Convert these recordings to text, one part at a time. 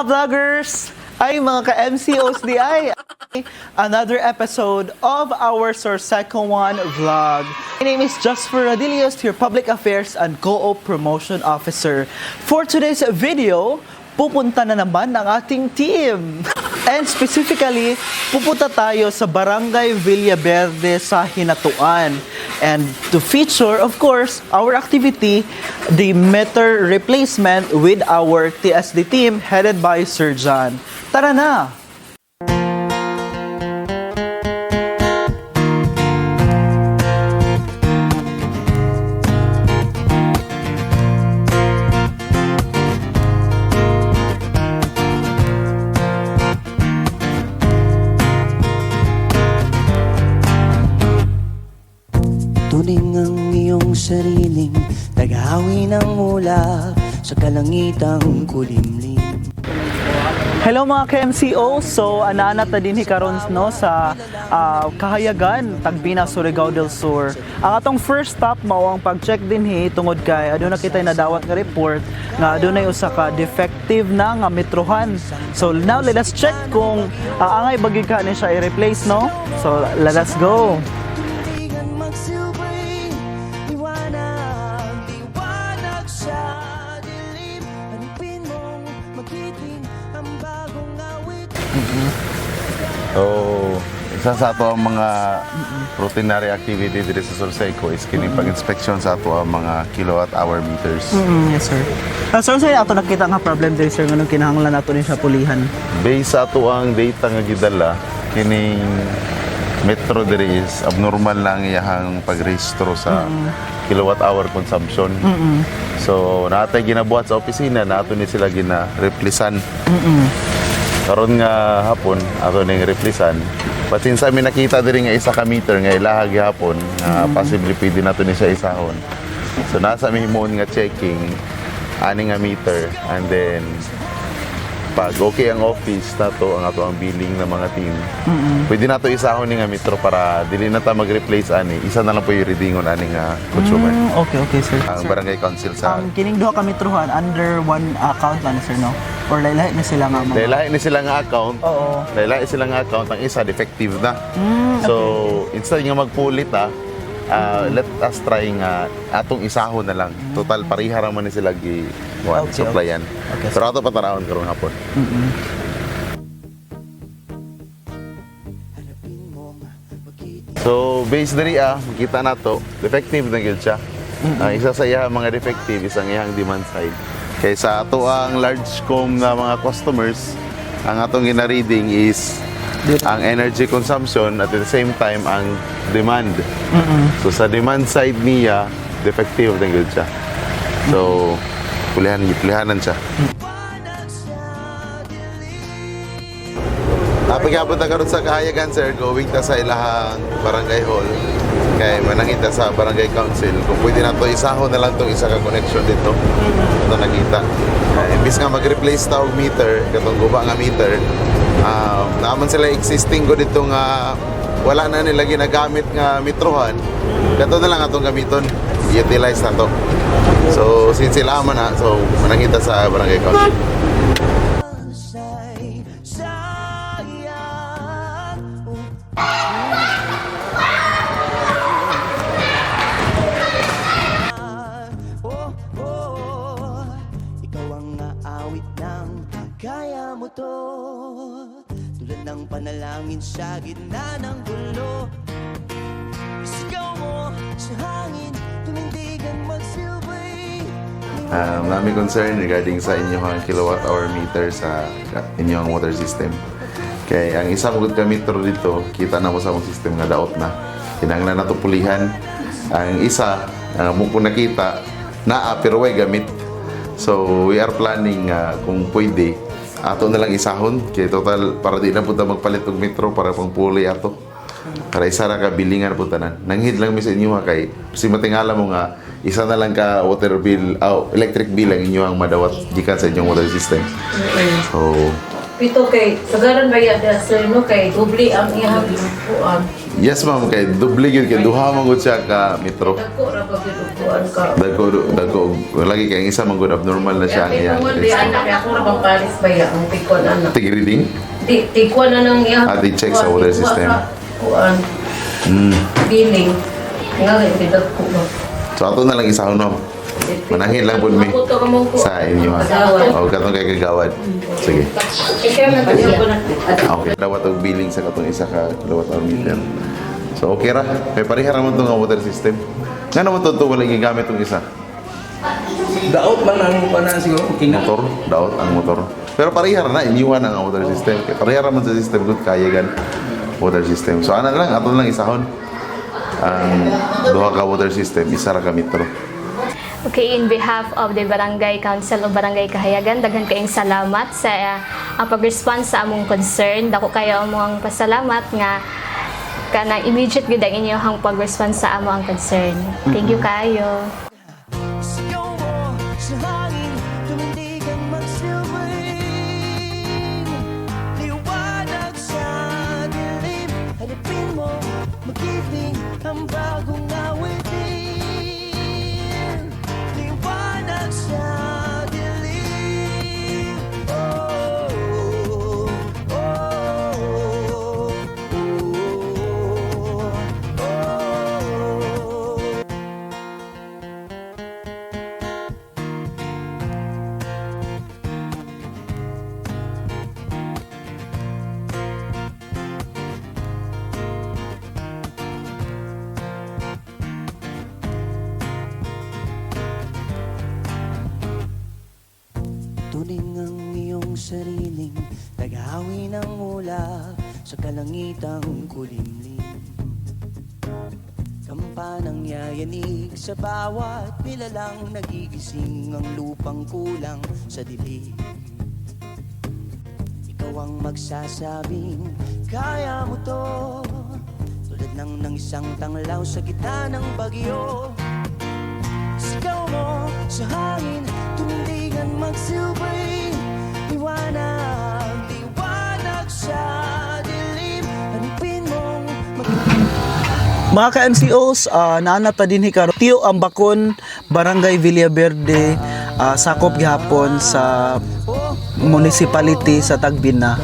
mga ka-vloggers! Ay, mga ka-MCOs di ay! Another episode of our Sorseco One vlog. My name is Jasper Radilios, your Public Affairs and Co-op Promotion Officer. For today's video, pupunta na naman ang ating team. And specifically, pupunta tayo sa Barangay Villaverde sa Hinatuan. And to feature, of course, our activity, the meter replacement with our TSD team headed by Sir John. Tara na! Tuning ang iyong sariling tagahawi ng ulap sa kalangitang kulimlim. Hello mga ka-MCO! So, anaanat na din hikaron no, sa Kahayagan, Tagbina, Surigao del Sur. Ang atong first stop mao ang pag-check din tungod kay aduna kitay nadawat nga report nga adunay usa ka defective na nga metrohan. So, now let us check kung angay bagay ka ni siya i-replace, no? So, let us go! So, isa sa ato ang mga routinary activity dito sa Sorseco is kining pag-inspection sa ato ang mga kilowatt-hour meters. Yes, sir. Sir, sir, ato nakita nga problem diri, sir, nganong kinahanglan nato ni sa pulihan. Based sa ato ang data nga gidala, kining metro diri is abnormal lang iyahang pagrehistro sa kilowatt-hour consumption. So, natay ginabuhat sa opisina, nato ni sila gina-replisan. Karon nga hapon ato ning replisan. But since amin nakita diri nga isa ka meter nga ilaha gihapon, possibly pwede nato ni siya isahon. So nasa mi himon nga checking ani nga meter, and then pag okay ang office nato ang ato ang billing ng mga team. Pwede nato isahon ni nga metro para dili na ta mag-replace ani. Isa na lang po yung readingon ani nga consumer. Okay, sir. Ang Sir, barangay council sa ang kining duha ka metrohan under one account lang, sir, no? Or lahi na sila nga mga... Lahi ni sila nga account. Oo. Lahi sila nga account, ang isa defective na. So, instead nga magpulit let us try nga atong isahon na lang. Total pariha ra man ni sila supplyan. Okay. Pero ato patarahon karon hapon. So, based diri makita nato, defective na gyud siya. Ang isa sa iya mga defective is ang iyang demand side. Kaya sa ato ang large com na mga customers, ang atong gina-reading is ang energy consumption at the same time ang demand. So sa demand side niya, defective na gyud siya. So pulihanan siya. Napagabot na karon sa Kahayagan, sir, going ta sa ilahang barangay hall. Kay manangita sa barangay council kung pwede na to isahon na lang tong isa ka connection dito. Ito nakita. Imbis nga mag-replace ta og meter, katong guba nga meter, naman sila existing ko dito nga wala na nila ginagamit nga metrohan. Kato na lang atong gamiton. I-utilize na to. So since sila man na, so manangita sa barangay council. Kaya mo to, tulad ng panalangin sa gitna ng gulo. Isigaw mo sa hangin, tumindigan magsilbi. Marami concern regarding sa inyong kilowatt-hour meter sa inyong water system. Kaya ang isang good ka metro dito, kita na mo sa mong system nga daot na. Kinahanglan na ito pulihan. Ang isa, kung nakita, pero way gamit. So we are planning kung pwede, ato na lang isahon. Kaya total, para di na punta magpalit ng metro para pang puli ato. Para isa na ka bilingan punta na. Nanghid lang mi sa inyo kay kasi matingala mo nga, isa na lang ka water bill, electric bill ang inyo ang madawat gikan sa inyong water system. So, Pito kay sagaran ba yan sir no kay doble ang iyang kuan. Yes ma'am, kay doble gyud kay duha man gud siya ka metro. Dako ra ba gyud kuan ka. Dago lagi kay ang isa man gud abnormal na siya ang Kaya iyang tungod ba registro. anak ako ra bang paris ba yan ang tikon anak. Tig reading? Tikon na nang iyang. I-check sa water system. Kuan. Billing. Nga gidak ko ba. So ato na lang isahon no. Manangin lang po mi Maputo ka mo ko. sa inyo ha. O katong kay kagawad. Sige. Ikaw na tayo ko na. Okay. Dawat og billing sa katong isa ka kilowatt hour meter. So okay ra. Kay pareha ra man tong water system. Nga naman to wala gigamit tong isa. Daot man ang pana siguro kinat. Motor, daot ang motor. Pero pareha ra na iniwan ang water system. Kay pareha ra man sa system good kaya gan water system. So ana lang ato lang isahon. Ang duha ka water system isa ra ka metro. Okay, in behalf of the Barangay Council of Barangay Kahayagan, daghan kayong salamat sa pag-response sa among concern. Dako kayo among pasalamat nga kana immediate gid ang inyong pag-response sa among concern. Thank you kayo. Sigaw mo sa hangin, tumindig ang magsilbing liwanag sa dilim. Hanapin mo, mag-ibig ang bagong awitin. Liwanag sa dilim. Oh, oh, oh, oh, oh. Tuning ang iyong sariling tagahawi ng ulap sa kalangitang kulimlim. Kampanang yayanig sa bawat nilalang nagigising ang lupang kulang sa dilim. Ikaw ang magsasabing kaya mo to, tulad ng isang tanglaw sa gitna ng bagyo. Sigaw mo sa hangin, tumindig ang magsilbing liwanag, liwanag sa dilim. Hanapin mong Mga ka-MCOs, naana pa din hikaro. Tiyo ang bakon, Barangay Villaverde, sakop gihapon sa municipality sa Tagbina.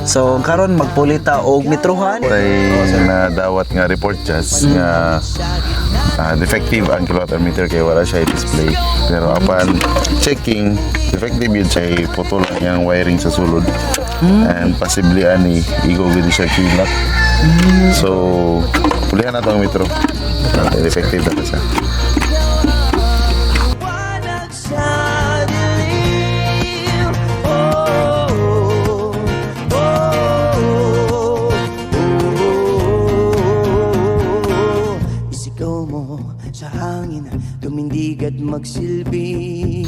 So karon magpulita og metrohan. Tay na dawat nga report just nga defective ang kilowatt hour meter kay wala siya i-display. Pero apan checking, effective yun siya putol ang wiring sa sulod. And possibly ani igo gid siya kilat. So pulihan na ang metro. Effective na siya. liwanag sa dilim. Oh, oh, oh, oh. Isigaw mo sa hangin, tumindig at magsilbi.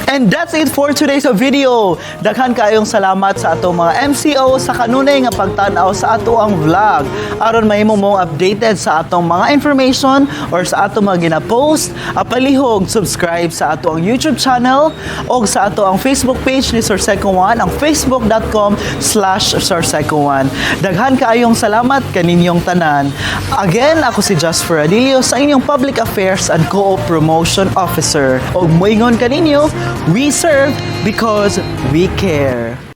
And that's it for today's video. Daghan kayong salamat sa atong mga MCO sa kanunay nga pagtan-aw sa ato ang vlog. Aron mahimo mo updated sa atong mga information or sa atong mga gina-post, palihog subscribe sa ato ang YouTube channel o sa ato ang Facebook page ni Sir Seco 1, ang facebook.com/SirSeco1. Daghan kaayong salamat kaninyong tanan. Again, ako si Jasper Adilio sa inyong Public Affairs and Co-op Promotion Officer. Og moingon kaninyo, we serve because we care.